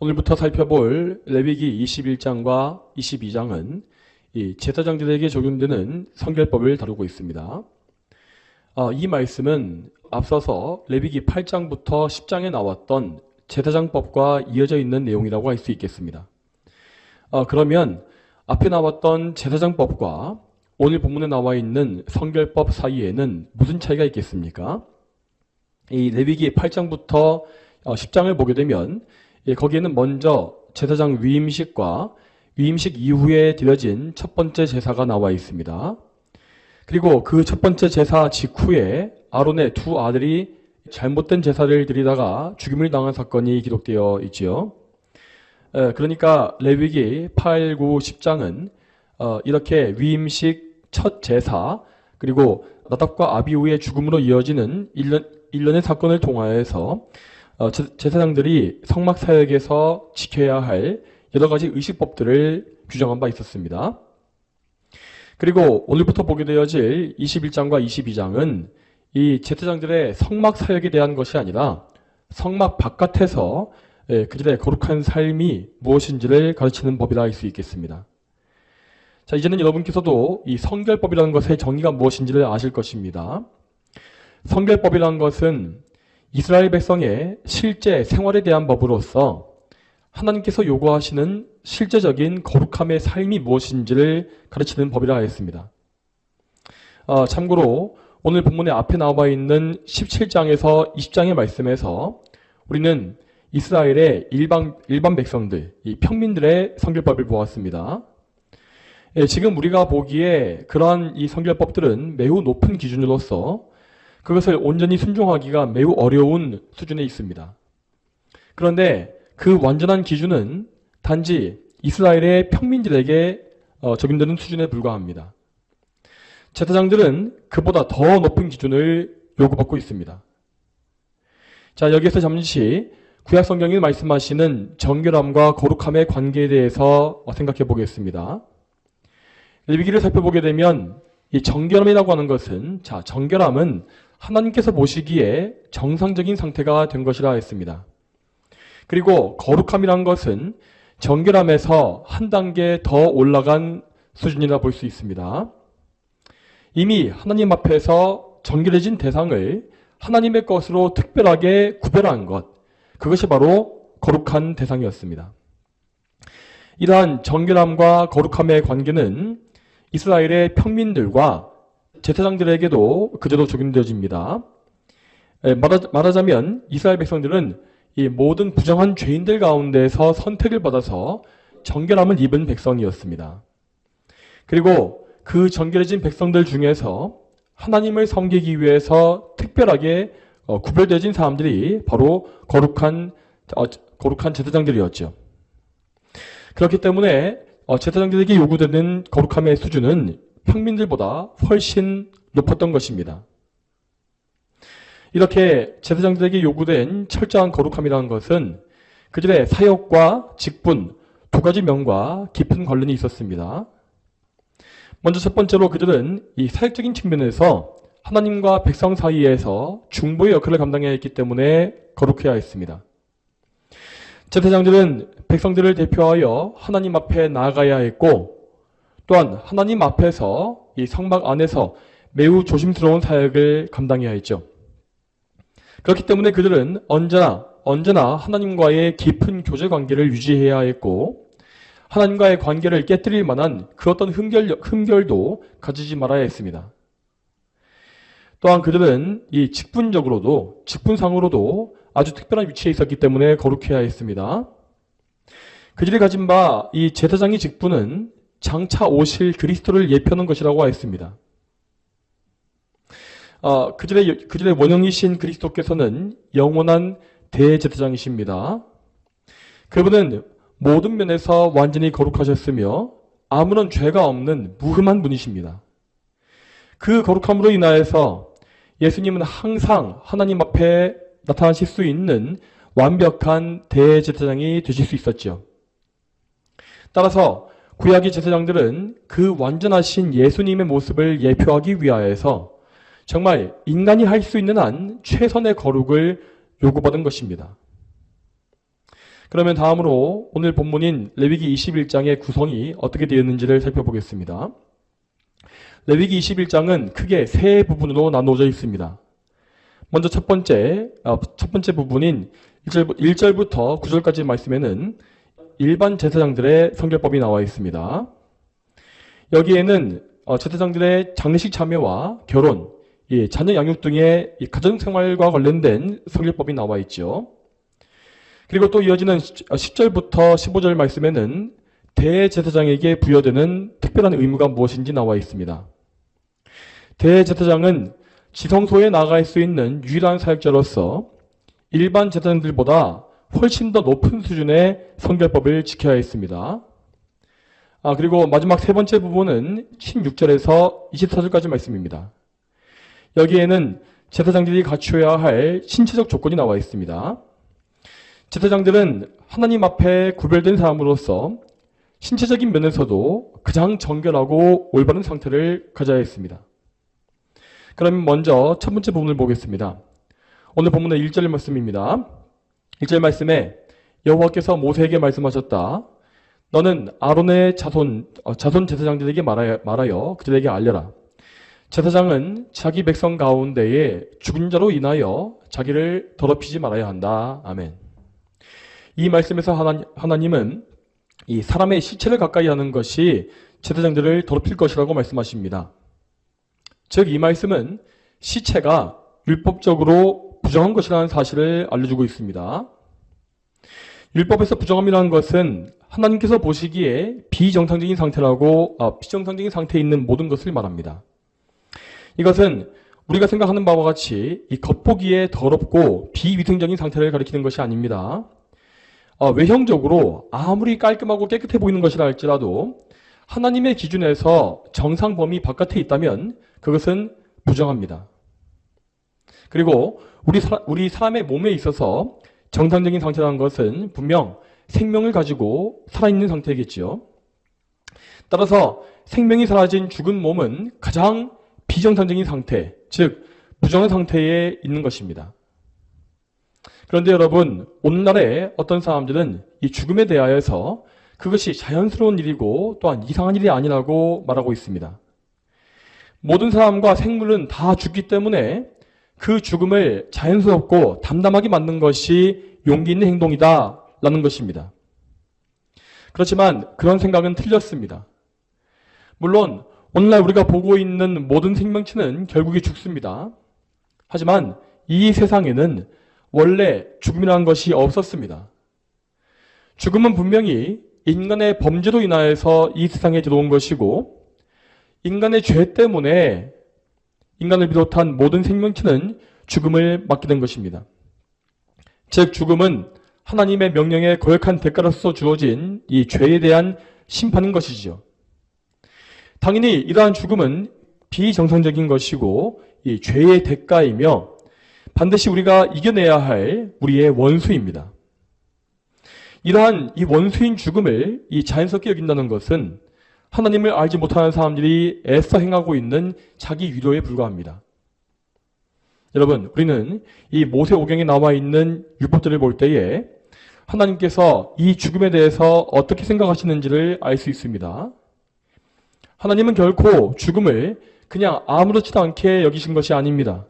오늘부터 살펴볼 레위기 21장과 22장은 이 제사장들에게 적용되는 성결법을 다루고 있습니다. 이 말씀은 앞서서 레위기 8장부터 10장에 나왔던 제사장법과 이어져 있는 내용이라고 할 수 있겠습니다. 그러면 앞에 나왔던 제사장법과 오늘 본문에 나와 있는 성결법 사이에는 무슨 차이가 있겠습니까? 이 레위기 8장부터 10장을 보게 되면 거기에는 먼저 제사장 위임식과 위임식 이후에 드려진 첫 번째 제사가 나와 있습니다. 그리고 그 첫 번째 제사 직후에 아론의 두 아들이 잘못된 제사를 드리다가 죽임을 당한 사건이 기록되어 있지요. 그러니까 레위기 8, 9, 10장은 이렇게 위임식 첫 제사 그리고 나답과 아비후의 죽음으로 이어지는 일련의 사건을 통하여서 제사장들이 성막 사역에서 지켜야 할 여러 가지 의식법들을 규정한 바 있었습니다. 그리고 오늘부터 보게 되어질 21장과 22장은 이 제사장들의 성막 사역에 대한 것이 아니라 성막 바깥에서 그들의 거룩한 삶이 무엇인지를 가르치는 법이라 할 수 있겠습니다. 자, 이제는 여러분께서도 이 성결법이라는 것의 정의가 무엇인지를 아실 것입니다. 성결법이라는 것은 이스라엘 백성의 실제 생활에 대한 법으로서 하나님께서 요구하시는 실제적인 거룩함의 삶이 무엇인지를 가르치는 법이라 하였습니다. 참고로 오늘 본문에 앞에 나와 있는 17장에서 20장의 말씀에서 우리는 이스라엘의 일반 백성들, 이 평민들의 성결법을 보았습니다. 지금 우리가 보기에 그러한 이 성결법들은 매우 높은 기준으로서 그것을 온전히 순종하기가 매우 어려운 수준에 있습니다. 그런데 그 완전한 기준은 단지 이스라엘의 평민들에게 적용되는 수준에 불과합니다. 제사장들은 그보다 더 높은 기준을 요구받고 있습니다. 자, 여기에서 잠시 구약 성경이 말씀하시는 정결함과 거룩함의 관계에 대해서 생각해 보겠습니다. 레위기를 살펴보게 되면 이 정결함이라고 하는 것은 정결함은 하나님께서 보시기에 정상적인 상태가 된 것이라 했습니다. 그리고 거룩함이란 것은 정결함에서 한 단계 더 올라간 수준이라 볼 수 있습니다. 이미 하나님 앞에서 정결해진 대상을 하나님의 것으로 특별하게 구별한 것, 그것이 바로 거룩한 대상이었습니다. 이러한 정결함과 거룩함의 관계는 이스라엘의 평민들과 제사장들에게도 그대로 적용되어집니다. 말하자면 이스라엘 백성들은 이 모든 부정한 죄인들 가운데서 선택을 받아서 정결함을 입은 백성이었습니다. 그리고 그 정결해진 백성들 중에서 하나님을 섬기기 위해서 특별하게 구별되어진 사람들이 바로 거룩한 제사장들이었죠. 그렇기 때문에 제사장들에게 요구되는 거룩함의 수준은 평민들보다 훨씬 높았던 것입니다. 이렇게 제사장들에게 요구된 철저한 거룩함이라는 것은 그들의 사역과 직분 두 가지 면과 깊은 관련이 있었습니다. 먼저 첫 번째로 그들은 이 사역적인 측면에서 하나님과 백성 사이에서 중보의 역할을 감당해야 했기 때문에 거룩해야 했습니다. 제사장들은 백성들을 대표하여 하나님 앞에 나아가야 했고 또한 하나님 앞에서 이 성막 안에서 매우 조심스러운 사역을 감당해야 했죠. 그렇기 때문에 그들은 언제나 하나님과의 깊은 교제 관계를 유지해야 했고 하나님과의 관계를 깨뜨릴 만한 그 어떤 흠결도 가지지 말아야 했습니다. 또한 그들은 이 직분상으로도 아주 특별한 위치에 있었기 때문에 거룩해야 했습니다. 그들이 가진 바 이 제사장의 직분은 장차 오실 그리스도를 예표하는 것이라고 하였습니다. 그들의 원형이신 그리스도께서는 영원한 대제사장이십니다. 그분은 모든 면에서 완전히 거룩하셨으며 아무런 죄가 없는 무흠한 분이십니다. 그 거룩함으로 인하여서 예수님은 항상 하나님 앞에 나타나실 수 있는 완벽한 대제사장이 되실 수 있었죠. 따라서 구약의 제사장들은 그 완전하신 예수님의 모습을 예표하기 위하여서 정말 인간이 할 수 있는 한 최선의 거룩을 요구받은 것입니다. 그러면 다음으로 오늘 본문인 레위기 21장의 구성이 어떻게 되었는지를 살펴보겠습니다. 레위기 21장은 크게 세 부분으로 나누어져 있습니다. 먼저 첫 번째 부분인 1절부터 9절까지 말씀에는 일반 제사장들의 성결법이 나와 있습니다. 여기에는 제사장들의 장례식 참여와 결혼, 자녀 양육 등의 가정생활과 관련된 성결법이 나와 있죠. 그리고 또 이어지는 10절부터 15절 말씀에는 대제사장에게 부여되는 특별한 의무가 무엇인지 나와 있습니다. 대제사장은 지성소에 나갈 수 있는 유일한 사역자로서 일반 제사장들보다 훨씬 더 높은 수준의 성결법을 지켜야 했습니다. 그리고 마지막 세 번째 부분은 16절에서 24절까지 말씀입니다. 여기에는 제사장들이 갖추어야 할 신체적 조건이 나와 있습니다. 제사장들은 하나님 앞에 구별된 사람으로서 신체적인 면에서도 가장 정결하고 올바른 상태를 가져야 했습니다. 그럼 먼저 첫 번째 부분을 보겠습니다. 오늘 본문의 1절 말씀입니다. 1절 말씀에 여호와께서 모세에게 말씀하셨다. 너는 아론의 자손 제사장들에게 말하여 그들에게 알려라. 제사장은 자기 백성 가운데에 죽은 자로 인하여 자기를 더럽히지 말아야 한다. 아멘. 이 말씀에서 하나님은 이 사람의 시체를 가까이 하는 것이 제사장들을 더럽힐 것이라고 말씀하십니다. 즉 이 말씀은 시체가 율법적으로 부정한 것이라는 사실을 알려주고 있습니다. 율법에서 부정함이라는 것은 하나님께서 보시기에 비정상적인 상태에 있는 모든 것을 말합니다. 이것은 우리가 생각하는 바와 같이 이 겉보기에 더럽고 비위생적인 상태를 가리키는 것이 아닙니다. 외형적으로 아무리 깔끔하고 깨끗해 보이는 것이라 할지라도 하나님의 기준에서 정상 범위 바깥에 있다면 그것은 부정합니다. 그리고 우리 사람의 몸에 있어서 정상적인 상태라는 것은 분명 생명을 가지고 살아있는 상태겠지요. 따라서 생명이 사라진 죽은 몸은 가장 비정상적인 상태, 즉 부정한 상태에 있는 것입니다. 그런데 여러분, 오늘날에 어떤 사람들은 이 죽음에 대하여서 그것이 자연스러운 일이고 또한 이상한 일이 아니라고 말하고 있습니다. 모든 사람과 생물은 다 죽기 때문에 그 죽음을 자연스럽고 담담하게 만든 것이 용기 있는 행동이다 라는 것입니다. 그렇지만 그런 생각은 틀렸습니다. 물론 오늘날 우리가 보고 있는 모든 생명체는 결국에 죽습니다. 하지만 이 세상에는 원래 죽음이라는 것이 없었습니다. 죽음은 분명히 인간의 범죄로 인하여서 이 세상에 들어온 것이고 인간의 죄 때문에 인간을 비롯한 모든 생명체는 죽음을 맞게 된 것입니다. 즉 죽음은 하나님의 명령에 거역한 대가로서 주어진 이 죄에 대한 심판인 것이지요. 당연히 이러한 죽음은 비정상적인 것이고 이 죄의 대가이며 반드시 우리가 이겨내야 할 우리의 원수입니다. 이러한 이 원수인 죽음을 이 자연스럽게 여긴다는 것은 하나님을 알지 못하는 사람들이 애써 행하고 있는 자기 위로에 불과합니다. 여러분, 우리는 이 모세오경에 나와 있는 율법들을 볼 때에 하나님께서 이 죽음에 대해서 어떻게 생각하시는지를 알 수 있습니다. 하나님은 결코 죽음을 그냥 아무렇지도 않게 여기신 것이 아닙니다.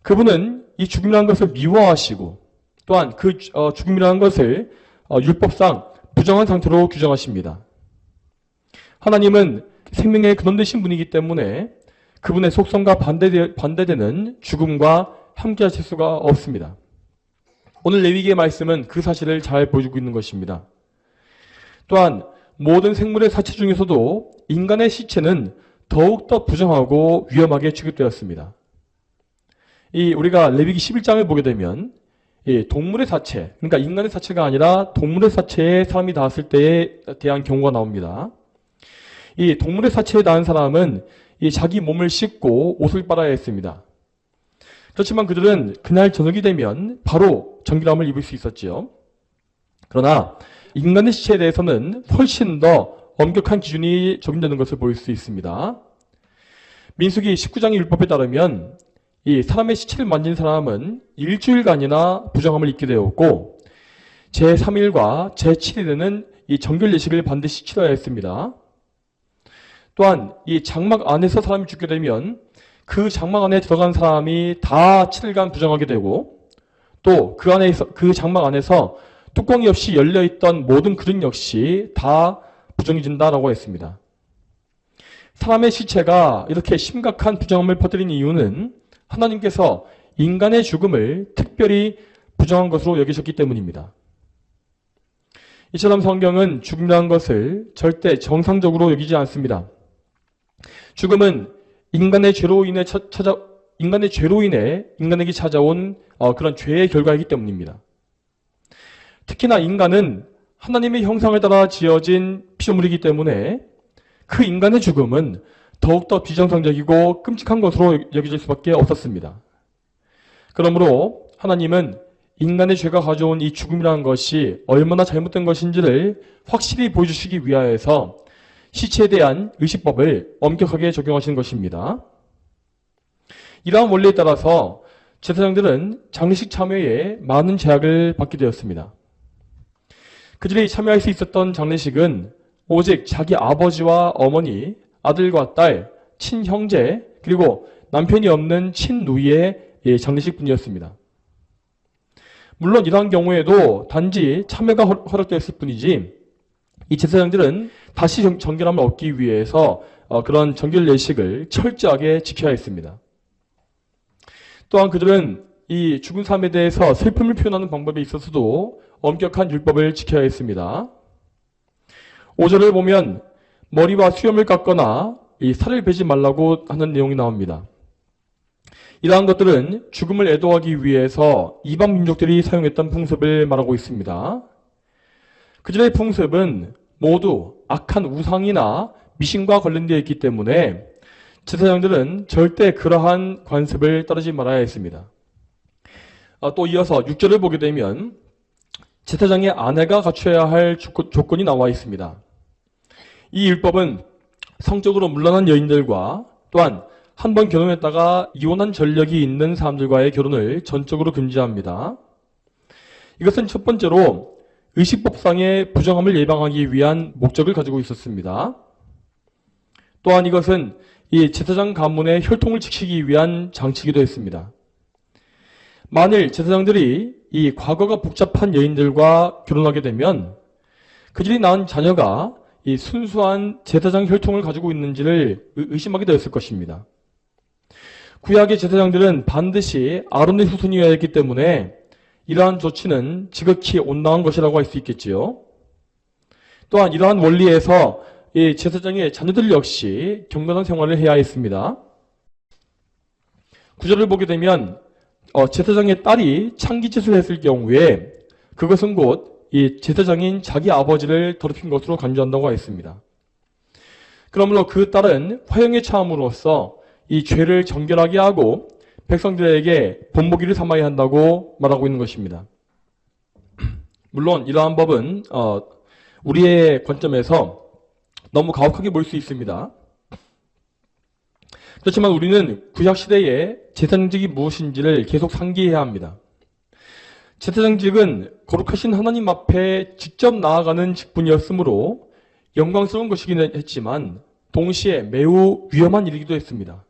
그분은 이 죽음이라는 것을 미워하시고 또한 그 죽음이라는 것을 율법상 부정한 상태로 규정하십니다. 하나님은 생명의 근원 되신 분이기 때문에 그분의 속성과 반대되는 죽음과 함께 하실 수가 없습니다. 오늘 레위기의 말씀은 그 사실을 잘 보여주고 있는 것입니다. 또한 모든 생물의 사체 중에서도 인간의 시체는 더욱더 부정하고 위험하게 취급되었습니다. 우리가 레위기 11장을 보게 되면 동물의 사체, 그러니까 인간의 사체가 아니라 동물의 사체에 사람이 닿았을 때에 대한 경우가 나옵니다. 이 동물의 사체에 닿은 사람은 자기 몸을 씻고 옷을 빨아야 했습니다. 그렇지만 그들은 그날 저녁이 되면 바로 정결함을 입을 수 있었지요. 그러나 인간의 시체에 대해서는 훨씬 더 엄격한 기준이 적용되는 것을 볼 수 있습니다. 민수기 19장의 율법에 따르면 이 사람의 시체를 만진 사람은 일주일간이나 부정함을 입게 되었고 제3일과 제7일에는 이 정결 예식을 반드시 치러야 했습니다. 또한 이 장막 안에서 사람이 죽게 되면 그 장막 안에 들어간 사람이 다 7일간 부정하게 되고, 또 그 장막 안에서 뚜껑이 없이 열려있던 모든 그릇 역시 다 부정해진다라고 했습니다. 사람의 시체가 이렇게 심각한 부정함을 퍼뜨린 이유는 하나님께서 인간의 죽음을 특별히 부정한 것으로 여기셨기 때문입니다. 이처럼 성경은 죽음이라는 것을 절대 정상적으로 여기지 않습니다. 죽음은 인간의 죄로 인해 인간에게 찾아온 그런 죄의 결과이기 때문입니다. 특히나 인간은 하나님의 형상을 따라 지어진 피조물이기 때문에 그 인간의 죽음은 더욱더 비정상적이고 끔찍한 것으로 여겨질 수밖에 없었습니다. 그러므로 하나님은 인간의 죄가 가져온 이 죽음이라는 것이 얼마나 잘못된 것인지를 확실히 보여주시기 위하여서 시체에 대한 의식법을 엄격하게 적용하신 것입니다. 이러한 원리에 따라서 제사장들은 장례식 참여에 많은 제약을 받게 되었습니다. 그들이 참여할 수 있었던 장례식은 오직 자기 아버지와 어머니, 아들과 딸, 친형제, 그리고 남편이 없는 친누이의 장례식뿐이었습니다. 물론 이러한 경우에도 단지 참여가 허락되었을 뿐이지 이 제사장들은 다시 정결함을 얻기 위해서 그런 정결 예식을 철저하게 지켜야 했습니다. 또한 그들은 이 죽은 사람에 대해서 슬픔을 표현하는 방법에 있어서도 엄격한 율법을 지켜야 했습니다. 5절을 보면 머리와 수염을 깎거나 이 살을 베지 말라고 하는 내용이 나옵니다. 이러한 것들은 죽음을 애도하기 위해서 이방 민족들이 사용했던 풍습을 말하고 있습니다. 그들의 풍습은 모두 악한 우상이나 미신과 관련되어 있기 때문에 제사장들은 절대 그러한 관습을 따르지 말아야 했습니다. 또 이어서 6절을 보게 되면 제사장의 아내가 갖춰야 할 조건이 나와 있습니다. 이 율법은 성적으로 물러난 여인들과 또한 한 번 결혼했다가 이혼한 전력이 있는 사람들과의 결혼을 전적으로 금지합니다. 이것은 첫 번째로 의식법상의 부정함을 예방하기 위한 목적을 가지고 있었습니다. 또한 이것은 이 제사장 가문의 혈통을 지키기 위한 장치이기도 했습니다. 만일 제사장들이 이 과거가 복잡한 여인들과 결혼하게 되면 그들이 낳은 자녀가 이 순수한 제사장 혈통을 가지고 있는지를 의심하게 되었을 것입니다. 구약의 제사장들은 반드시 아론의 후손이어야 했기 때문에 이러한 조치는 지극히 온당한 것이라고 할 수 있겠지요. 또한 이러한 원리에서 이 제사장의 자녀들 역시 경건한 생활을 해야 했습니다. 9절을 보게 되면 제사장의 딸이 창기짓을 했을 경우에 그것은 곧 이 제사장인 자기 아버지를 더럽힌 것으로 간주한다고 했습니다. 그러므로 그 딸은 화형에 처함으로써 이 죄를 정결하게 하고 백성들에게 본보기를 삼아야 한다고 말하고 있는 것입니다. 물론 이러한 법은 우리의 관점에서 너무 가혹하게 보일 수 있습니다. 그렇지만 우리는 구약시대의 제사장직이 무엇인지를 계속 상기해야 합니다. 제사장직은 거룩하신 하나님 앞에 직접 나아가는 직분이었으므로 영광스러운 것이긴 했지만 동시에 매우 위험한 일이기도 했습니다.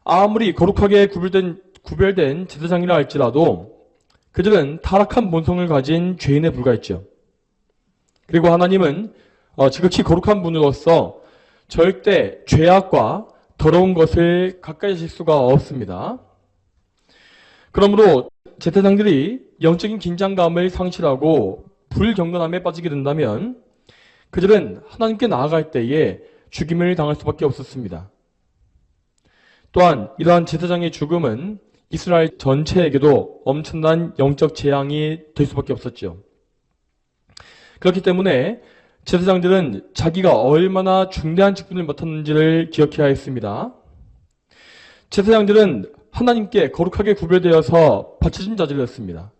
아무리 거룩하게 구별된 제사장이라 할지라도 그들은 타락한 본성을 가진 죄인에 불과했죠. 그리고 하나님은 지극히 거룩한 분으로서 절대 죄악과 더러운 것을 가까이 하실 수가 없습니다. 그러므로 제사장들이 영적인 긴장감을 상실하고 불경건함에 빠지게 된다면 그들은 하나님께 나아갈 때에 죽임을 당할 수밖에 없었습니다. 또한 이러한 제사장의 죽음은 이스라엘 전체에게도 엄청난 영적 재앙이 될 수밖에 없었죠. 그렇기 때문에 제사장들은 자기가 얼마나 중대한 직분을 맡았는지를 기억해야 했습니다. 제사장들은 하나님께 거룩하게 구별되어서 바쳐진 자들이었습니다.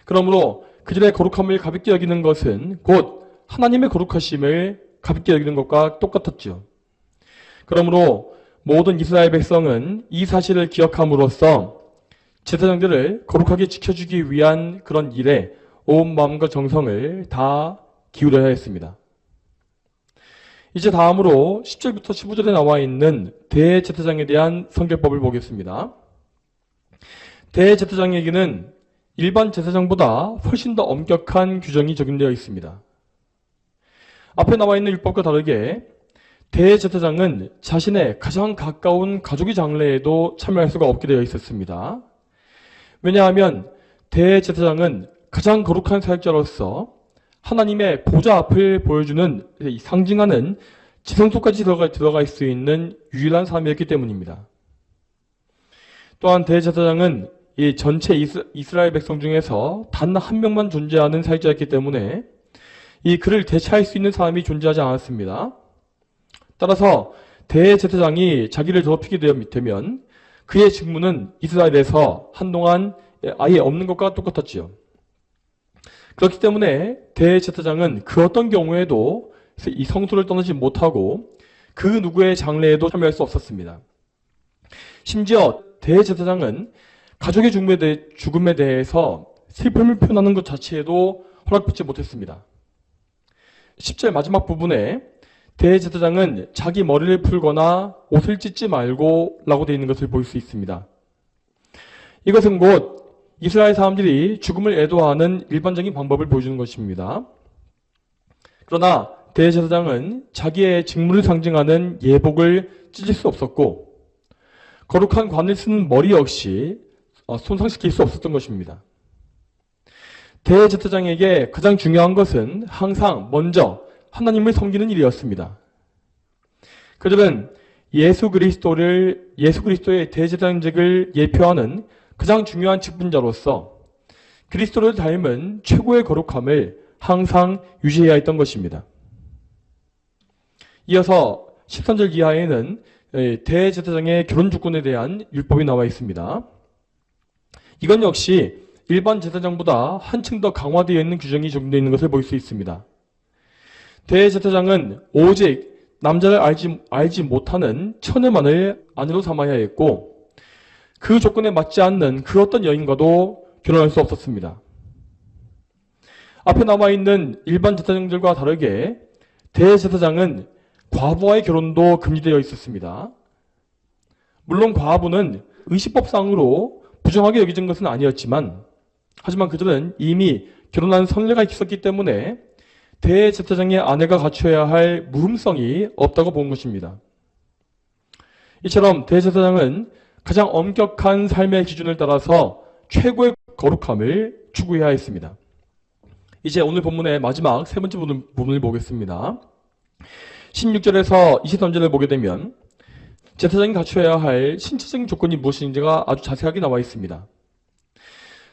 그러므로 그들의 거룩함을 가볍게 여기는 것은 곧 하나님의 거룩하심을 가볍게 여기는 것과 똑같았죠. 그러므로 모든 이스라엘 백성은 이 사실을 기억함으로써 제사장들을 거룩하게 지켜주기 위한 그런 일에 온 마음과 정성을 다 기울여야 했습니다. 이제 다음으로 10절부터 15절에 나와 있는 대제사장에 대한 성결법을 보겠습니다. 대제사장에게는 일반 제사장보다 훨씬 더 엄격한 규정이 적용되어 있습니다. 앞에 나와 있는 율법과 다르게 대제사장은 자신의 가장 가까운 가족의 장례에도 참여할 수가 없게 되어 있었습니다. 왜냐하면 대제사장은 가장 거룩한 사역자로서 하나님의 보좌 앞을 보여주는 상징하는 지성소까지 들어갈 수 있는 유일한 사람이었기 때문입니다. 또한 대제사장은 이 전체 이스라엘 백성 중에서 단 한 명만 존재하는 사역자였기 때문에 이 그를 대체할 수 있는 사람이 존재하지 않았습니다. 따라서 대제사장이 자기를 더럽히게 되면 그의 직무는 이스라엘에서 한동안 아예 없는 것과 똑같았지요. 그렇기 때문에 대제사장은 그 어떤 경우에도 이 성소를 떠나지 못하고 그 누구의 장례에도 참여할 수 없었습니다. 심지어 대제사장은 가족의 죽음에 대해서 슬픔을 표현하는 것 자체에도 허락받지 못했습니다. 10절 마지막 부분에 대제사장은 자기 머리를 풀거나 옷을 찢지 말고 라고 되어 있는 것을 볼 수 있습니다. 이것은 곧 이스라엘 사람들이 죽음을 애도하는 일반적인 방법을 보여주는 것입니다. 그러나 대제사장은 자기의 직무를 상징하는 예복을 찢을 수 없었고 거룩한 관을 쓰는 머리 역시 손상시킬 수 없었던 것입니다. 대제사장에게 가장 중요한 것은 항상 먼저 하나님을 섬기는 일이었습니다. 그들은 예수 그리스도의 대제사장직을 예표하는 가장 중요한 직분자로서 그리스도를 닮은 최고의 거룩함을 항상 유지해야 했던 것입니다. 이어서 13절 이하에는 대제사장의 결혼 조건에 대한 율법이 나와 있습니다. 이건 역시 일반 제사장보다 한층 더 강화되어 있는 규정이 적용되어 있는 것을 볼 수 있습니다. 대제사장은 오직 남자를 알지 못하는 처녀만을 아내로 삼아야 했고 그 조건에 맞지 않는 그 어떤 여인과도 결혼할 수 없었습니다. 앞에 나와 있는 일반 제사장들과 다르게 대제사장은 과부와의 결혼도 금지되어 있었습니다. 물론 과부는 의식법상으로 부정하게 여겨진 것은 아니었지만 하지만 그들은 이미 결혼한 선례가 있었기 때문에 대제사장의 아내가 갖춰야 할 무흠성이 없다고 본 것입니다. 이처럼 대제사장은 가장 엄격한 삶의 기준을 따라서 최고의 거룩함을 추구해야 했습니다. 이제 오늘 본문의 마지막 세 번째 부분을 보겠습니다. 16절에서 23절을 보게 되면 제사장이 갖춰야 할 신체적인 조건이 무엇인지가 아주 자세하게 나와 있습니다.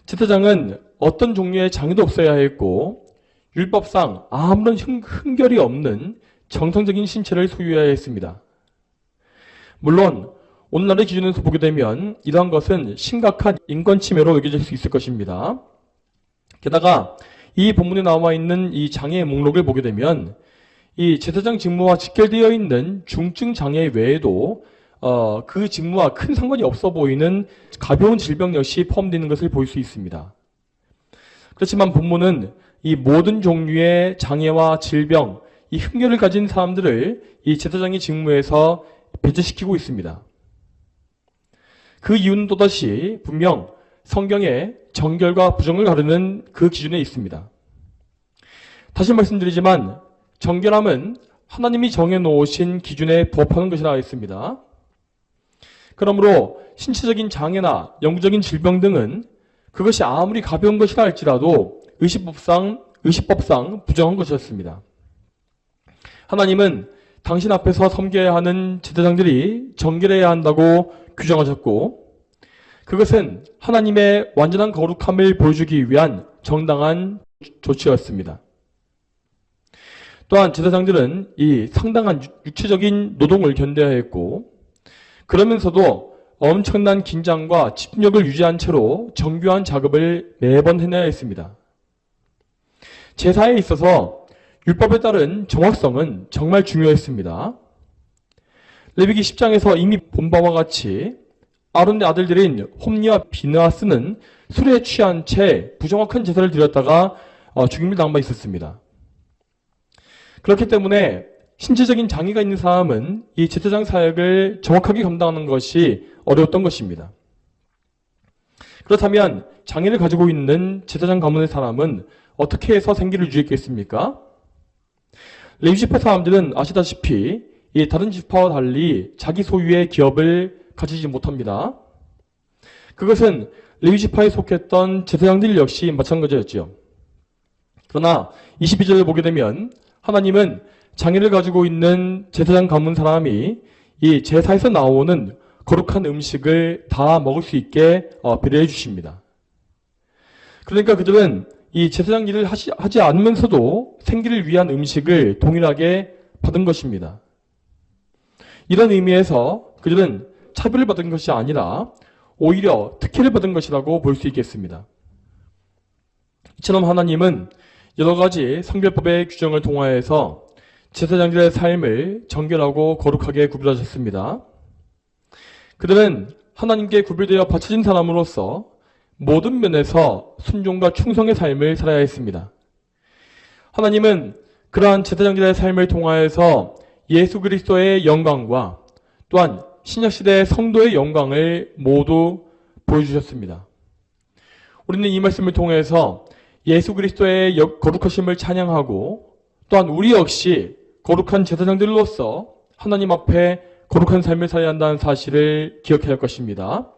제사장은 어떤 종류의 장애도 없어야 했고 율법상 아무런 흠결이 없는 정상적인 신체를 소유해야 했습니다. 물론 오늘날의 기준에서 보게 되면 이러한 것은 심각한 인권 침해로 여겨질 수 있을 것입니다. 게다가 이 본문에 나와 있는 이 장애의 목록을 보게 되면 이 제사장 직무와 직결되어 있는 중증 장애 외에도 그 직무와 큰 상관이 없어 보이는 가벼운 질병 역시 포함되어 있는 것을 볼 수 있습니다. 그렇지만 본문은 이 모든 종류의 장애와 질병, 이 흉결을 가진 사람들을 이 제사장의 직무에서 배제시키고 있습니다. 그 이유는 또다시 분명 성경의 정결과 부정을 가르는 그 기준에 있습니다. 다시 말씀드리지만 정결함은 하나님이 정해놓으신 기준에 부합하는 것이라 했습니다. 그러므로 신체적인 장애나 영구적인 질병 등은 그것이 아무리 가벼운 것이라 할지라도 의식법상 부정한 것이었습니다. 하나님은 당신 앞에서 섬겨야 하는 제사장들이 정결해야 한다고 규정하셨고 그것은 하나님의 완전한 거룩함을 보여주기 위한 정당한 조치였습니다. 또한 제사장들은 이 상당한 육체적인 노동을 견뎌야 했고 그러면서도 엄청난 긴장과 집중력을 유지한 채로 정교한 작업을 매번 해내야 했습니다. 제사에 있어서 율법에 따른 정확성은 정말 중요했습니다. 레위기 10장에서 이미 본 바와 같이 아론의 아들들인 홈니와 비느하스는 술에 취한 채 부정확한 제사를 드렸다가 죽임을 당한 바 있었습니다. 그렇기 때문에 신체적인 장애가 있는 사람은 이 제사장 사역을 정확하게 감당하는 것이 어려웠던 것입니다. 그렇다면 장애를 가지고 있는 제사장 가문의 사람은 어떻게 해서 생계를 유지했겠습니까? 레위 지파 사람들은 아시다시피 이 다른 지파와 달리 자기 소유의 기업을 가지지 못합니다. 그것은 레위 지파에 속했던 제사장들 역시 마찬가지였죠. 그러나 22절을 보게 되면 하나님은 장애를 가지고 있는 제사장 가문 사람이 이 제사에서 나오는 거룩한 음식을 다 먹을 수 있게 배려해 주십니다. 그러니까 그들은 이 제사장 일을 하지 않으면서도 생기를 위한 음식을 동일하게 받은 것입니다. 이런 의미에서 그들은 차별을 받은 것이 아니라 오히려 특혜를 받은 것이라고 볼 수 있겠습니다. 이처럼 하나님은 여러 가지 성별법의 규정을 통하여서 제사장들의 삶을 정결하고 거룩하게 구별하셨습니다. 그들은 하나님께 구별되어 바쳐진 사람으로서 모든 면에서 순종과 충성의 삶을 살아야 했습니다. 하나님은 그러한 제사장들의 삶을 통하여서 예수 그리스도의 영광과 또한 신약시대의 성도의 영광을 모두 보여주셨습니다. 우리는 이 말씀을 통해서 예수 그리스도의 거룩하심을 찬양하고 또한 우리 역시 거룩한 제사장들로서 하나님 앞에 거룩한 삶을 살아야 한다는 사실을 기억해야 할 것입니다.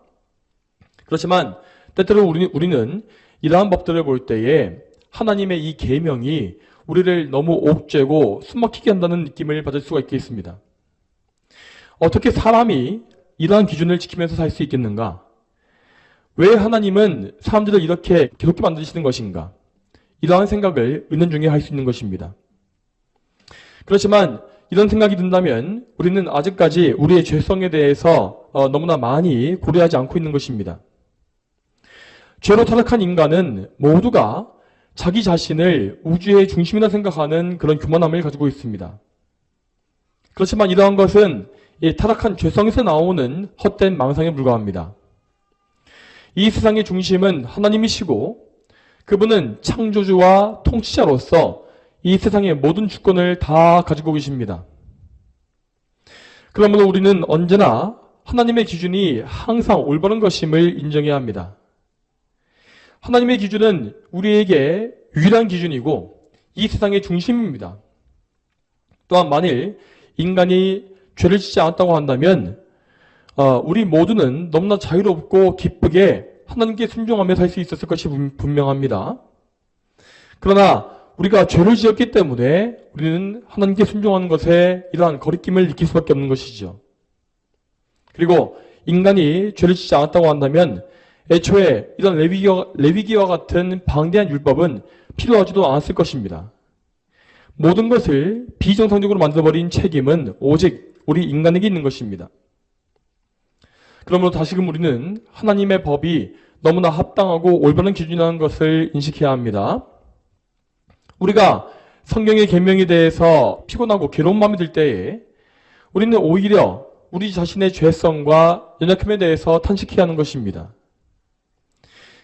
그렇지만 때때로 우리는 이러한 법들을 볼 때에 하나님의 이 계명이 우리를 너무 옥죄고 숨막히게 한다는 느낌을 받을 수가 있겠습니다. 어떻게 사람이 이러한 기준을 지키면서 살 수 있겠는가? 왜 하나님은 사람들을 이렇게 괴롭게 만드시는 것인가? 이러한 생각을 은연중에 할 수 있는 것입니다. 그렇지만 이런 생각이 든다면 우리는 아직까지 우리의 죄성에 대해서 너무나 많이 고려하지 않고 있는 것입니다. 죄로 타락한 인간은 모두가 자기 자신을 우주의 중심이라 생각하는 그런 교만함을 가지고 있습니다. 그렇지만 이러한 것은 이 타락한 죄성에서 나오는 헛된 망상에 불과합니다. 이 세상의 중심은 하나님이시고 그분은 창조주와 통치자로서 이 세상의 모든 주권을 다 가지고 계십니다. 그러므로 우리는 언제나 하나님의 기준이 항상 올바른 것임을 인정해야 합니다. 하나님의 기준은 우리에게 유일한 기준이고 이 세상의 중심입니다. 또한 만일 인간이 죄를 짓지 않았다고 한다면 우리 모두는 너무나 자유롭고 기쁘게 하나님께 순종하며 살 수 있었을 것이 분명합니다. 그러나 우리가 죄를 지었기 때문에 우리는 하나님께 순종하는 것에 이러한 거리낌을 느낄 수밖에 없는 것이죠. 그리고 인간이 죄를 짓지 않았다고 한다면 애초에 이런 레위기와 같은 방대한 율법은 필요하지도 않았을 것입니다. 모든 것을 비정상적으로 만들어버린 책임은 오직 우리 인간에게 있는 것입니다. 그러므로 다시금 우리는 하나님의 법이 너무나 합당하고 올바른 기준이라는 것을 인식해야 합니다. 우리가 성경의 계명에 대해서 피곤하고 괴로운 마음이 들 때에 우리는 오히려 우리 자신의 죄성과 연약함에 대해서 탄식해야 하는 것입니다.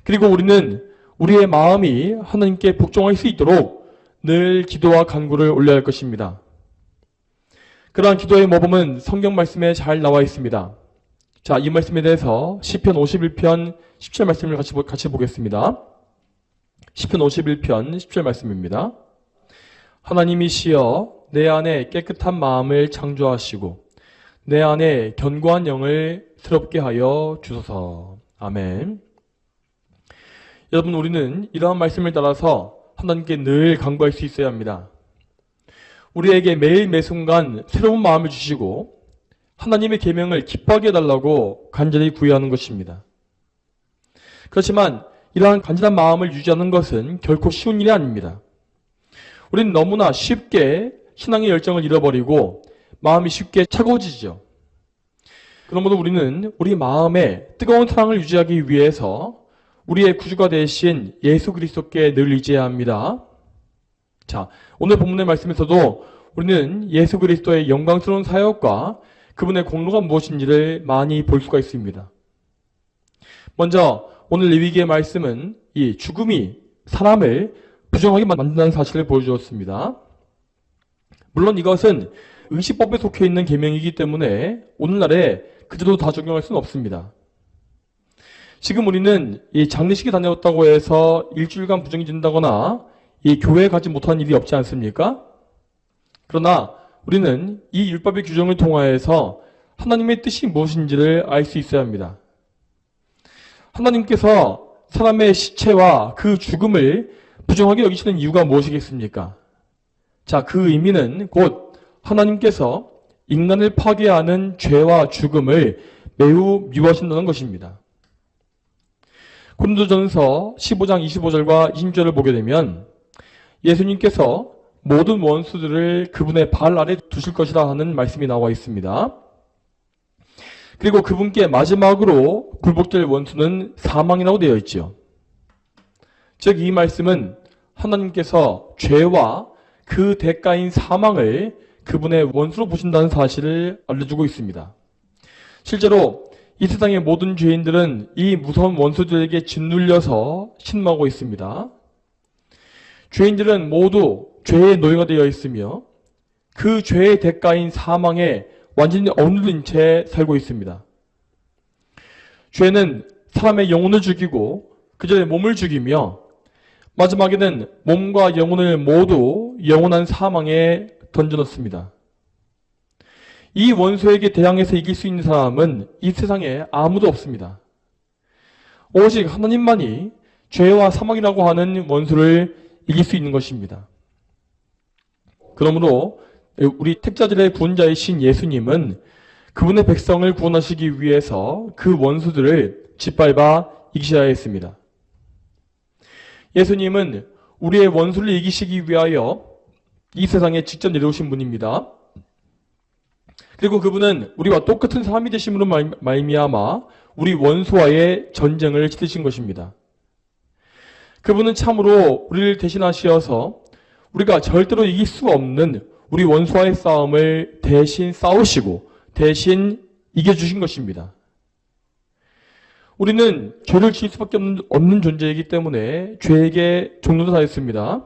그리고 우리는 우리의 마음이 하나님께 복종할 수 있도록 늘 기도와 간구를 올려야 할 것입니다. 그러한 기도의 모범은 성경 말씀에 잘 나와 있습니다. 자, 이 말씀에 대해서 시편 51편 10절 말씀을 같이 보겠습니다. 시편 51편 10절 말씀입니다. 하나님이시여 내 안에 깨끗한 마음을 창조하시고 내 안에 견고한 영을 새롭게 하여 주소서. 아멘. 여러분, 우리는 이러한 말씀을 따라서 하나님께 늘 간구할 수 있어야 합니다. 우리에게 매일 매순간 새로운 마음을 주시고 하나님의 계명을 기뻐하게 해달라고 간절히 구해하는 것입니다. 그렇지만 이러한 간절한 마음을 유지하는 것은 결코 쉬운 일이 아닙니다. 우리는 너무나 쉽게 신앙의 열정을 잃어버리고 마음이 쉽게 차가워지죠. 그러므로 우리는 우리 마음에 뜨거운 사랑을 유지하기 위해서 우리의 구주가 되신 예수 그리스도께 늘 의지해야 합니다. 자, 오늘 본문의 말씀에서도 우리는 예수 그리스도의 영광스러운 사역과 그분의 공로가 무엇인지를 많이 볼 수가 있습니다. 먼저 오늘 레위기의 말씀은 이 죽음이 사람을 부정하게 만든다는 사실을 보여주었습니다. 물론 이것은 의식법에 속해 있는 계명이기 때문에 오늘날에 그대로 다 적용할 수는 없습니다. 지금 우리는 이 장례식에 다녔다고 해서 일주일간 부정이 된다거나 이 교회에 가지 못한 일이 없지 않습니까? 그러나 우리는 이 율법의 규정을 통하여서 하나님의 뜻이 무엇인지를 알 수 있어야 합니다. 하나님께서 사람의 시체와 그 죽음을 부정하게 여기시는 이유가 무엇이겠습니까? 자, 그 의미는 곧 하나님께서 인간을 파괴하는 죄와 죽음을 매우 미워하신다는 것입니다. 고린도전서 15장 25절과 26절을 보게 되면 예수님께서 모든 원수들을 그분의 발 아래 두실 것이라 하는 말씀이 나와 있습니다. 그리고 그분께 마지막으로 굴복될 원수는 사망이라고 되어 있죠. 즉 이 말씀은 하나님께서 죄와 그 대가인 사망을 그분의 원수로 보신다는 사실을 알려주고 있습니다. 실제로 이 세상의 모든 죄인들은 이 무서운 원수들에게 짓눌려서 신음하고 있습니다. 죄인들은 모두 죄의 노예가 되어 있으며 그 죄의 대가인 사망에 완전히 억눌린 채 살고 있습니다. 죄는 사람의 영혼을 죽이고 그들의 몸을 죽이며 마지막에는 몸과 영혼을 모두 영원한 사망에 던져넣습니다. 이 원수에게 대항해서 이길 수 있는 사람은 이 세상에 아무도 없습니다. 오직 하나님만이 죄와 사망이라고 하는 원수를 이길 수 있는 것입니다. 그러므로 우리 택자들의 구원자이신 예수님은 그분의 백성을 구원하시기 위해서 그 원수들을 짓밟아 이기셔야 했습니다. 예수님은 우리의 원수를 이기시기 위하여 이 세상에 직접 내려오신 분입니다. 그리고 그분은 우리와 똑같은 사람이 되심으로 말미암아 우리 원수와의 전쟁을 치르신 것입니다. 그분은 참으로 우리를 대신하시어서 우리가 절대로 이길 수 없는 우리 원수와의 싸움을 대신 싸우시고 대신 이겨주신 것입니다. 우리는 죄를 지을 수밖에 없는 존재이기 때문에 죄에게 종로도 다했습니다.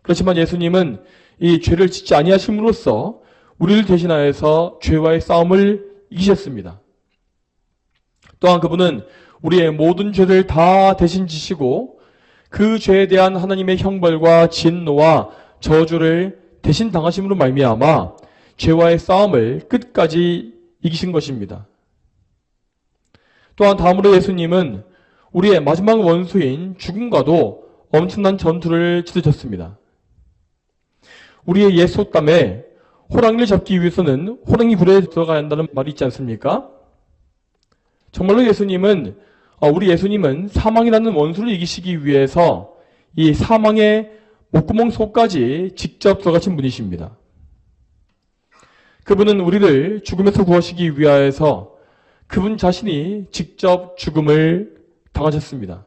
그렇지만 예수님은 이 죄를 짓지 아니하심으로써 우리를 대신하여서 죄와의 싸움을 이기셨습니다. 또한 그분은 우리의 모든 죄를 다 대신 지시고 그 죄에 대한 하나님의 형벌과 진노와 저주를 대신 당하심으로 말미암아 죄와의 싸움을 끝까지 이기신 것입니다. 또한 다음으로 예수님은 우리의 마지막 원수인 죽음과도 엄청난 전투를 치르셨습니다. 우리의 옛 속담에 호랑이를 잡기 위해서는 호랑이 굴에 들어가야 한다는 말이 있지 않습니까? 정말로 우리 예수님은 사망이라는 원수를 이기시기 위해서 이 사망의 목구멍 속까지 직접 들어가신 분이십니다. 그분은 우리를 죽음에서 구하시기 위하여서 그분 자신이 직접 죽음을 당하셨습니다.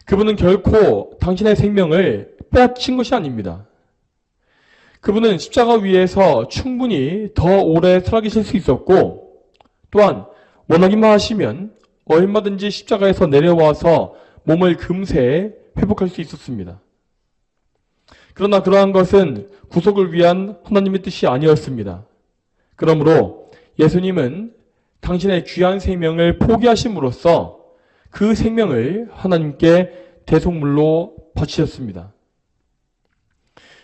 그분은 결코 당신의 생명을 빼앗긴 것이 아닙니다. 그분은 십자가 위에서 충분히 더 오래 살아계실 수 있었고 또한 원하기만 하시면 얼마든지 십자가에서 내려와서 몸을 금세 회복할 수 있었습니다. 그러나 그러한 것은 구속을 위한 하나님의 뜻이 아니었습니다. 그러므로 예수님은 당신의 귀한 생명을 포기하심으로써 그 생명을 하나님께 대속물로 바치셨습니다.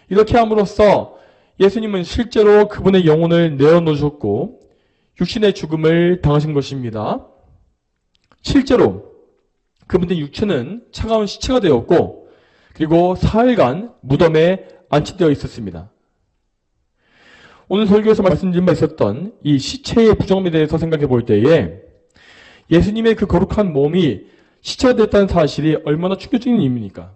이렇게 함으로써 예수님은 실제로 그분의 영혼을 내어놓으셨고 육신의 죽음을 당하신 것입니다. 실제로 그분의 육체는 차가운 시체가 되었고 그리고 사흘간 무덤에 안치되어 있었습니다. 오늘 설교에서 말씀드린 바 있었던 이 시체의 부정함에 대해서 생각해 볼 때에 예수님의 그 거룩한 몸이 시체가 됐다는 사실이 얼마나 충격적인 의미입니까?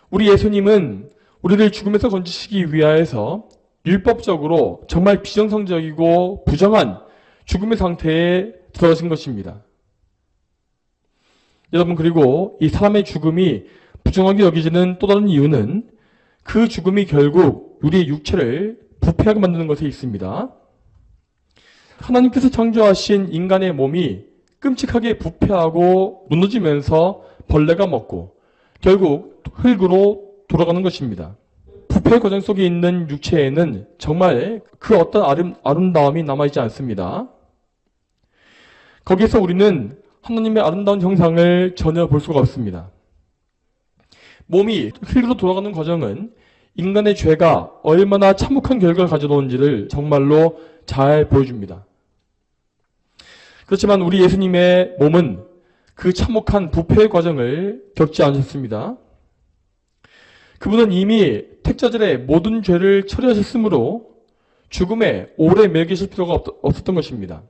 우리 예수님은 우리를 죽음에서 건지시기 위하여서 율법적으로 정말 비정상적이고 부정한 죽음의 상태에 들어가신 것입니다. 여러분, 그리고 이 사람의 죽음이 부정하게 여기지는 또 다른 이유는 그 죽음이 결국 우리의 육체를 부패하게 만드는 것에 있습니다. 하나님께서 창조하신 인간의 몸이 끔찍하게 부패하고 무너지면서 벌레가 먹고 결국 흙으로 돌아가는 것입니다. 부패 과정 속에 있는 육체에는 정말 그 어떤 아름다움이 남아있지 않습니다. 거기서 우리는 하나님의 아름다운 형상을 전혀 볼 수가 없습니다. 몸이 흙으로 돌아가는 과정은 인간의 죄가 얼마나 참혹한 결과를 가져오는지를 정말로 잘 보여줍니다. 그렇지만 우리 예수님의 몸은 그 참혹한 부패의 과정을 겪지 않으셨습니다. 그분은 이미 택자절의 모든 죄를 처리하셨으므로 죽음에 오래 매기실 필요가 없었던 것입니다.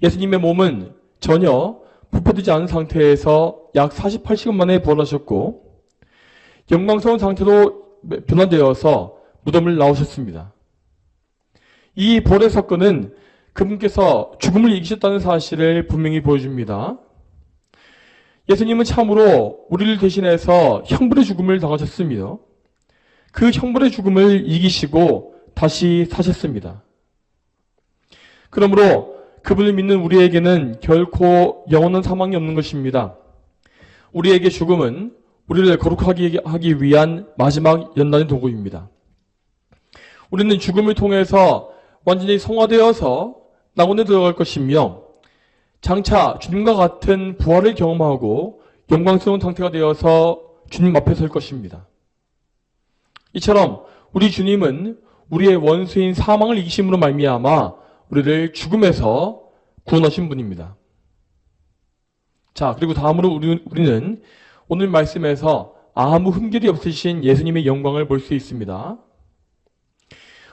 예수님의 몸은 전혀 부패되지 않은 상태에서 약 48시간 만에 부활하셨고 영광스러운 상태로 변화되어서 무덤을 나오셨습니다. 이 부활의 사건은 그분께서 죽음을 이기셨다는 사실을 분명히 보여줍니다. 예수님은 참으로 우리를 대신해서 형벌의 죽음을 당하셨으며 그 형벌의 죽음을 이기시고 다시 사셨습니다. 그러므로 그분을 믿는 우리에게는 결코 영원한 사망이 없는 것입니다. 우리에게 죽음은 우리를 거룩하게 하기 위한 마지막 연단의 도구입니다. 우리는 죽음을 통해서 완전히 성화되어서 낙원에 들어갈 것이며 장차 주님과 같은 부활을 경험하고 영광스러운 상태가 되어서 주님 앞에 설 것입니다. 이처럼 우리 주님은 우리의 원수인 사망을 이기심으로 말미암아 우리를 죽음에서 구원하신 분입니다. 자, 그리고 다음으로 우리는 오늘 말씀에서 아무 흠결이 없으신 예수님의 영광을 볼 수 있습니다.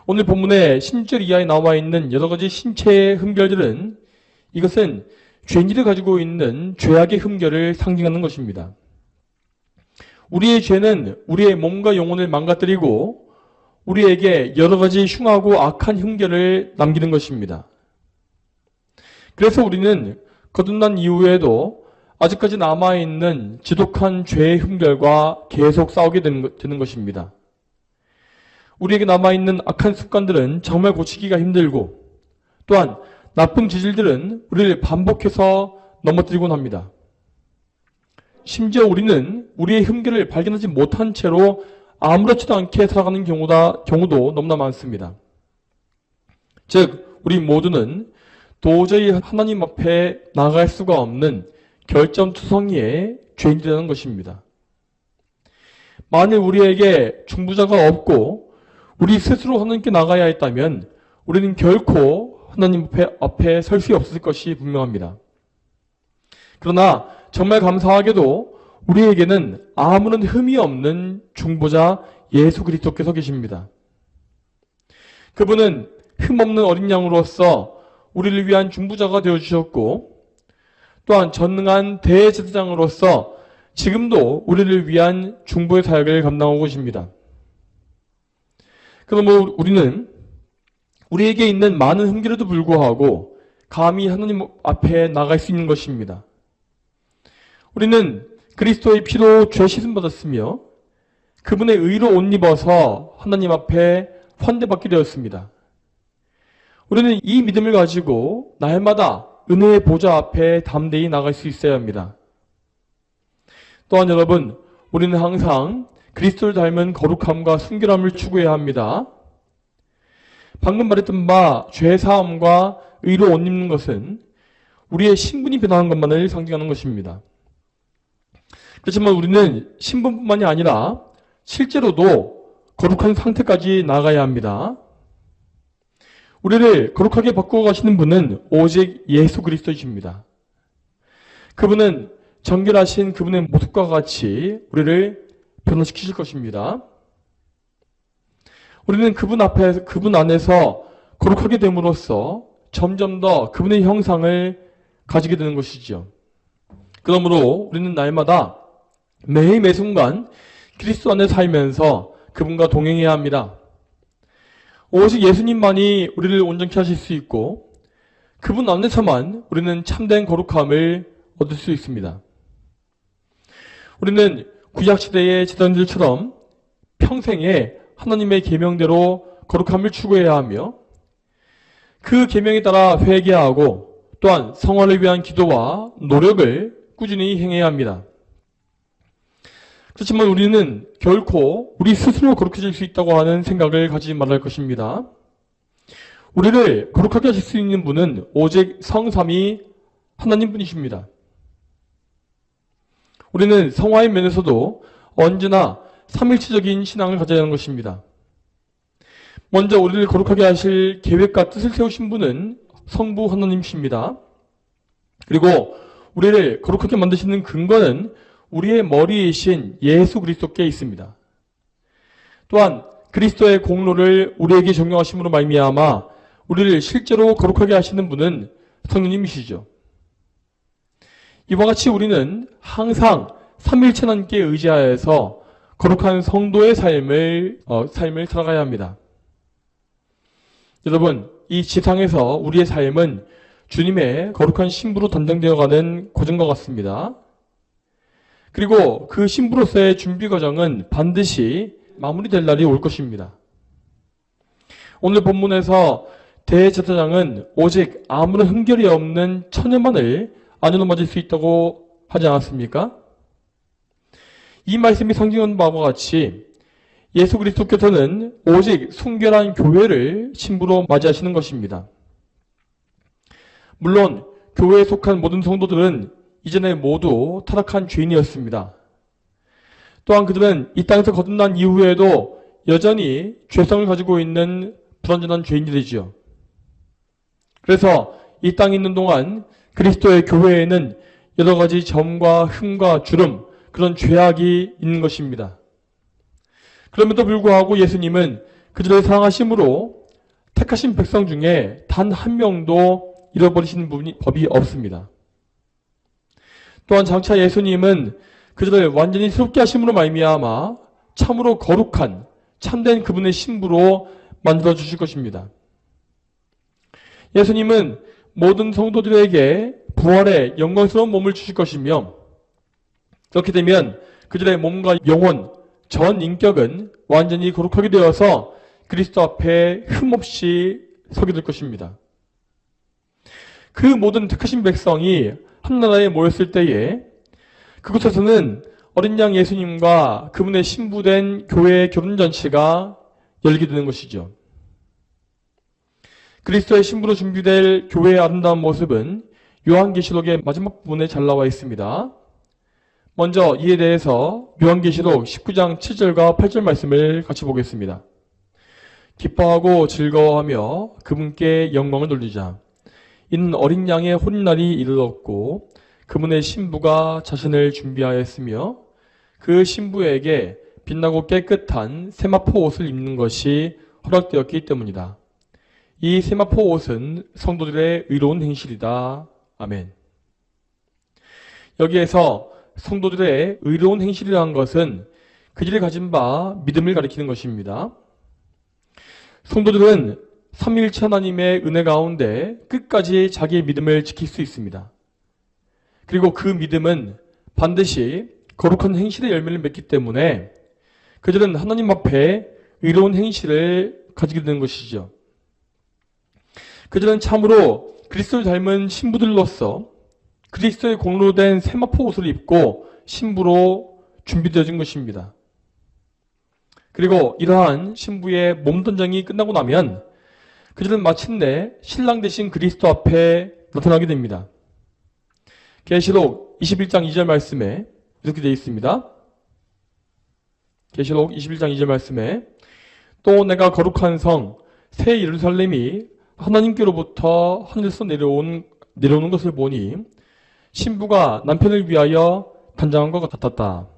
오늘 본문의 16절 이하에 나와 있는 여러 가지 신체의 흠결들은 이것은 죄인들이 가지고 있는 죄악의 흠결을 상징하는 것입니다. 우리의 죄는 우리의 몸과 영혼을 망가뜨리고 우리에게 여러 가지 흉하고 악한 흠결을 남기는 것입니다. 그래서 우리는 거듭난 이후에도 아직까지 남아있는 지독한 죄의 흠결과 계속 싸우게 되는 것입니다. 우리에게 남아있는 악한 습관들은 정말 고치기가 힘들고 또한 나쁜 기질들은 우리를 반복해서 넘어뜨리곤 합니다. 심지어 우리는 우리의 흠결을 발견하지 못한 채로 아무렇지도 않게 살아가는 경우도 너무나 많습니다. 즉, 우리 모두는 도저히 하나님 앞에 나갈 수가 없는 결점투성이의 죄인이라는 것입니다. 만일 우리에게 중보자가 없고 우리 스스로 하나님께 나가야 했다면 우리는 결코 하나님 앞에 설 수 없을 것이 분명합니다. 그러나 정말 감사하게도 우리에게는 아무런 흠이 없는 중보자 예수 그리스도께서 계십니다. 그분은 흠없는 어린 양으로서 우리를 위한 중보자가 되어주셨고 또한 전능한 대제사장으로서 지금도 우리를 위한 중보의 사역을 감당하고 계십니다. 그러므로 우리는 우리에게 있는 많은 흠결에도 불구하고 감히 하나님 앞에 나갈 수 있는 것입니다. 우리는 그리스도의 피로 죄 씻음 받았으며 그분의 의로 옷 입어서 하나님 앞에 환대받게 되었습니다. 우리는 이 믿음을 가지고 날마다 은혜의 보좌 앞에 담대히 나갈 수 있어야 합니다. 또한 여러분, 우리는 항상 그리스도를 닮은 거룩함과 순결함을 추구해야 합니다. 방금 말했던 바 죄사함과 의로 옷 입는 것은 우리의 신분이 변화하는 것만을 상징하는 것입니다. 그렇지만 우리는 신분뿐만이 아니라 실제로도 거룩한 상태까지 나가야 합니다. 우리를 거룩하게 바꾸어 가시는 분은 오직 예수 그리스도이십니다. 그분은 정결하신 그분의 모습과 같이 우리를 변화시키실 것입니다. 우리는 그분 안에서 거룩하게 됨으로써 점점 더 그분의 형상을 가지게 되는 것이죠. 그러므로 우리는 날마다 매 순간 그리스도 안에 살면서 그분과 동행해야 합니다. 오직 예수님만이 우리를 온전케 하실 수 있고 그분 안에서만 우리는 참된 거룩함을 얻을 수 있습니다. 우리는 구약시대의 제사장들처럼 평생에 하나님의 계명대로 거룩함을 추구해야 하며 그 계명에 따라 회개하고 또한 성화를 위한 기도와 노력을 꾸준히 행해야 합니다. 그렇지만 우리는 결코 우리 스스로 거룩해질 수 있다고 하는 생각을 가지지 말아야 할 것입니다. 우리를 거룩하게 하실 수 있는 분은 오직 성삼위 하나님 분이십니다. 우리는 성화의 면에서도 언제나 삼일체적인 신앙을 가져야 하는 것입니다. 먼저 우리를 거룩하게 하실 계획과 뜻을 세우신 분은 성부 하나님이십니다. 그리고 우리를 거룩하게 만드시는 근거는 우리의 머리이신 예수 그리스도께 있습니다. 또한 그리스도의 공로를 우리에게 적용하심으로 말미암아 우리를 실제로 거룩하게 하시는 분은 성령님이시죠. 이와 같이 우리는 항상 삼일체 하나님께 의지하여서 거룩한 성도의 삶을 살아가야 합니다. 여러분, 이 지상에서 우리의 삶은 주님의 거룩한 신부로 단장되어가는 과정과 같습니다. 그리고 그 신부로서의 준비 과정은 반드시 마무리될 날이 올 것입니다. 오늘 본문에서 대제사장은 오직 아무런 흠결이 없는 처녀만을 아내로 맞을 수 있다고 하지 않았습니까? 이 말씀이 상징하는 바와 같이 예수 그리스도께서는 오직 순결한 교회를 신부로 맞이하시는 것입니다. 물론 교회에 속한 모든 성도들은 이전에 모두 타락한 죄인이었습니다. 또한 그들은 이 땅에서 거듭난 이후에도 여전히 죄성을 가지고 있는 불완전한 죄인들이지요. 그래서 이 땅에 있는 동안 그리스도의 교회에는 여러 가지 점과 흠과 주름, 그런 죄악이 있는 것입니다. 그럼에도 불구하고 예수님은 그들을 사랑하심으로 택하신 백성 중에 단 한 명도 잃어버리시는 법이 없습니다. 또한 장차 예수님은 그들을 완전히 새롭게 하심으로 말미암아 참으로 거룩한 참된 그분의 신부로 만들어 주실 것입니다. 예수님은 모든 성도들에게 부활의 영광스러운 몸을 주실 것이며 그렇게 되면 그들의 몸과 영혼, 전 인격은 완전히 거룩하게 되어서 그리스도 앞에 흠없이 서게 될 것입니다. 그 모든 택하신 백성이 한나라에 모였을 때에 그곳에서는 어린 양 예수님과 그분의 신부된 교회의 결혼잔치가 열리게 되는 것이죠. 그리스도의 신부로 준비될 교회의 아름다운 모습은 요한계시록의 마지막 부분에 잘 나와 있습니다. 먼저 이에 대해서 요한계시록 19장 7절과 8절 말씀을 같이 보겠습니다. 기뻐하고 즐거워하며 그분께 영광을 돌리자. 이는 어린 양의 혼인날이 이르렀고 그분의 신부가 자신을 준비하였으며 그 신부에게 빛나고 깨끗한 세마포 옷을 입는 것이 허락되었기 때문이다. 이 세마포 옷은 성도들의 의로운 행실이다. 아멘. 여기에서 성도들의 의로운 행실이라는 것은 그들이 가진 바 믿음을 가리키는 것입니다. 성도들은 삼위일체 하나님의 은혜 가운데 끝까지 자기의 믿음을 지킬 수 있습니다. 그리고 그 믿음은 반드시 거룩한 행실의 열매를 맺기 때문에 그들은 하나님 앞에 의로운 행실을 가지게 되는 것이죠. 그들은 참으로 그리스도를 닮은 신부들로서 그리스도의 공로로 된 세마포 옷을 입고 신부로 준비되어진 것입니다. 그리고 이러한 신부의 몸던정이 끝나고 나면 그들은 마침내 신랑 되신 그리스도 앞에 나타나게 됩니다. 계시록 21장 2절 말씀에 이렇게 되어 있습니다. 계시록 21장 2절 말씀에 또 내가 거룩한 성 새 예루살렘이 하나님께로부터 하늘에서 내려오는 것을 보니 신부가 남편을 위하여 단장한 것 같았다.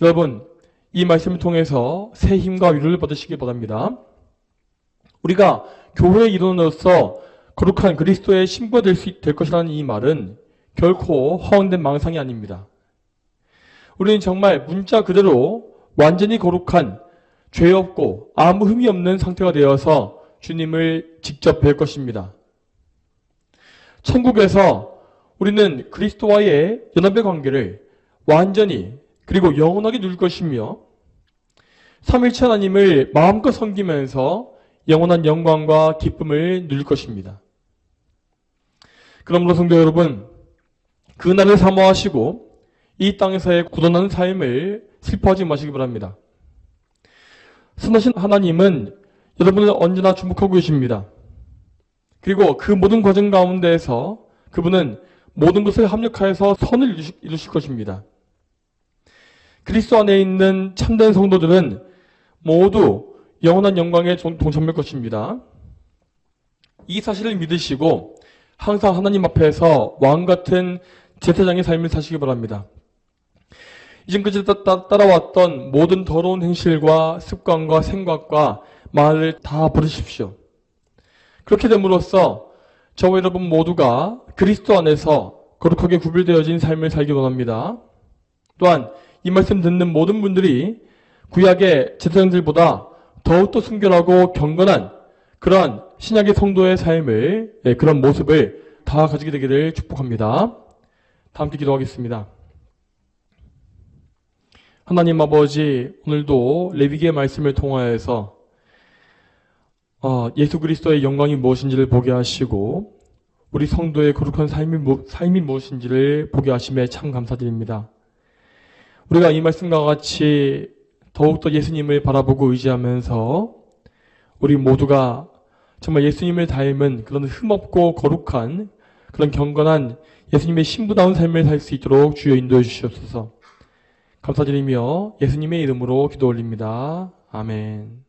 여러분, 이 말씀을 통해서 새 힘과 위로를 받으시기 바랍니다. 우리가 교회의 일원으로서 거룩한 그리스도의 신부가 될 것이라는 이 말은 결코 허황된 망상이 아닙니다. 우리는 정말 문자 그대로 완전히 거룩한 죄 없고 아무 흠이 없는 상태가 되어서 주님을 직접 뵐 것입니다. 천국에서 우리는 그리스도와의 연합의 관계를 완전히 그리고 영원하게 누릴 것이며 삼일체 하나님을 마음껏 섬기면서 영원한 영광과 기쁨을 누릴 것입니다. 그러므로 성도 여러분, 그날을 사모하시고 이 땅에서의 고단한 삶을 슬퍼하지 마시기 바랍니다. 선하신 하나님은 여러분을 언제나 주목하고 계십니다. 그리고 그 모든 과정 가운데에서 그분은 모든 것을 합력하여서 선을 이루실 것입니다. 그리스도 안에 있는 참된 성도들은 모두 영원한 영광에 동참할 것입니다. 이 사실을 믿으시고 항상 하나님 앞에서 왕같은 제사장의 삶을 사시기 바랍니다. 이전까지 따라왔던 모든 더러운 행실과 습관과 생각과 말을 다 버리십시오. 그렇게 됨으로써 저와 여러분 모두가 그리스도 안에서 거룩하게 구별되어진 삶을 살기 원합니다. 또한 이 말씀 듣는 모든 분들이 구약의 제사장들보다 더욱더 순결하고 경건한 그러한 신약의 성도의 삶을, 그런 모습을 다 가지게 되기를 축복합니다. 다 함께 기도하겠습니다. 하나님 아버지, 오늘도 레위기의 말씀을 통하여서 예수 그리스도의 영광이 무엇인지를 보게 하시고 우리 성도의 거룩한 삶이 무엇인지를 보게 하심에 참 감사드립니다. 우리가 이 말씀과 같이 더욱더 예수님을 바라보고 의지하면서 우리 모두가 정말 예수님을 닮은 그런 흠없고 거룩한 그런 경건한 예수님의 신부다운 삶을 살 수 있도록 주여 인도해 주시옵소서. 감사드리며 예수님의 이름으로 기도 올립니다. 아멘.